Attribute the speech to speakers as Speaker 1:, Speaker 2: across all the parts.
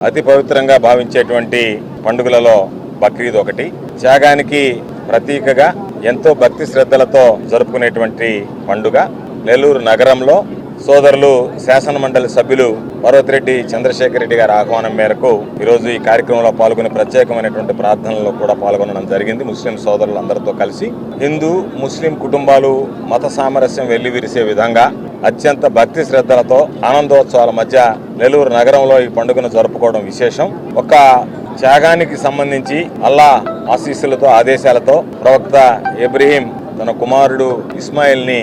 Speaker 1: అతి పవిత్రంగా భావించేటువంటి పండుగలలో బక్రీద్ ఒకటి. త్యాగానికి ప్రతీకగా ఎంతో భక్తి శ్రద్ధలతో జరుపుకునేటువంటి పండుగ. నెల్లూరు నగరంలో సోదరులు శాసన మండలి సభ్యులు పర్వతిరెడ్డి చంద్రశేఖర్ రెడ్డి గారి ఆహ్వానం మేరకు ఈరోజు ఈ కార్యక్రమంలో పాల్గొని ప్రత్యేకమైనటువంటి ప్రార్థనలో కూడా పాల్గొనడం జరిగింది. ముస్లిం సోదరులందరితో కలిసి హిందూ ముస్లిం కుటుంబాలు మత సామరస్యం వెల్లివిరిసే విధంగా అత్యంత భక్తి శ్రద్ధలతో ఆనందోత్సవాల మధ్య నెల్లూరు నగరంలో ఈ పండుగను జరుపుకోవడం విశేషం. ఒక త్యాగానికి సంబంధించి అల్లా ఆశీస్సులతో ఆదేశాలతో ప్రవక్త ఇబ్రహీం తన కుమారుడు ఇస్మాయిల్ ని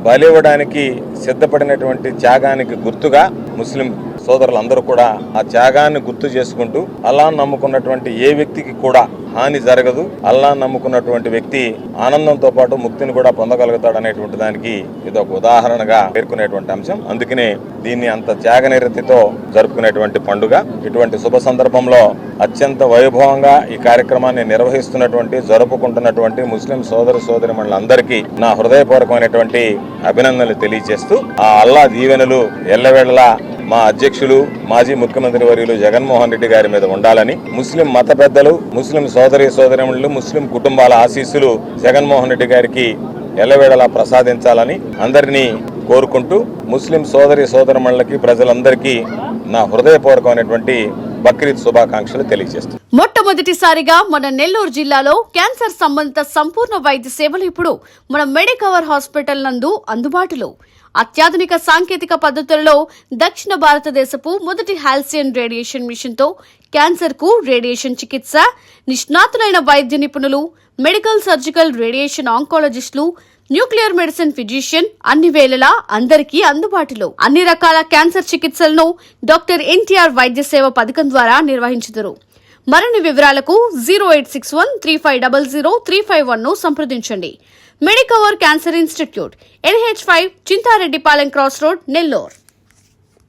Speaker 1: బలివ్వడానికి సిద్ధపడినటువంటి త్యాగానికి గుర్తుగా ముస్లిం సోదరులందరూ కూడా ఆ త్యాగాన్ని గుర్తు చేసుకుంటూ అల్లాహ్ను నమ్ముకున్నటువంటి ఏ వ్యక్తికి కూడా హాని జరగదు, అల్లాహ్ను నమ్ముకున్నటువంటి వ్యక్తి ఆనందంతో పాటు ముక్తిని కూడా పొందగలుగుతాడు అనేటువంటి దానికి ఇది ఒక ఉదాహరణగా పేర్కొనేటువంటి అంశం. అందుకనే దీన్ని అంత త్యాగనిరతితో జరుపుకునేటువంటి పండుగ. ఇటువంటి శుభ సందర్భంలో అత్యంత వైభవంగా ఈ కార్యక్రమాన్ని నిర్వహిస్తున్నటువంటి జరుపుకుంటున్నటువంటి ముస్లిం సోదరిమణులందరికీ నా హృదయపూర్వకమైనటువంటి అభినందనలు తెలియజేస్తూ ఆ అల్లా దీవెనలు ఎల్లవేళలా మా అధ్యక్షులు మాజీ ముఖ్యమంత్రి వర్యులు జగన్మోహన్ రెడ్డి గారి మీద ఉండాలని, ముస్లిం మత పెద్దలు, ముస్లిం సోదరిమణులు, ముస్లిం కుటుంబాల ఆశీస్సులు జగన్మోహన్ రెడ్డి గారికి ఎల్లవేళలా ప్రసాదించాలని అందరినీ కోరుకుంటూ ముస్లిం సోదరిమణులకి ప్రజలందరికీ నా హృదయపూర్వకమైనటువంటి బక్రీద్ శుభాకాంక్షలు తెలియజేస్తాను.
Speaker 2: మొట్టమొదటిసారిగా మన నెల్లూరు జిల్లాలో క్యాన్సర్ సంబంధిత సంపూర్ణ వైద్య సేవలు ఇప్పుడు మన మెడికవర్ హాస్పిటల్ నందు అందుబాటులో. అత్యాధునిక సాంకేతిక పద్ధతులలో దక్షిణ భారతదేశపు మొదటి హాల్సియన్ రేడియేషన్ మిషన్ తో క్యాన్సర్ కు రేడియేషన్ చికిత్స, నిష్ణాతులైన వైద్య నిపుణులు, మెడికల్ సర్జికల్ రేడియేషన్ ఆంకాలజిస్టులు, న్యూక్లియర్ మెడిసిన్ ఫిజిషియన్ అన్ని వేళలా అందరికీ అందుబాటులో. అన్ని రకాల క్యాన్సర్ చికిత్సలను డాక్టర్ ఎన్టీఆర్ వైద్య సేవ పథకం ద్వారా నిర్వహించుతారు. మరిన్ని వివరాలకు 08613500351 ను సంప్రదించండి. Medicover cancer institute, NH5, Chintareddypalem cross road, Nellore.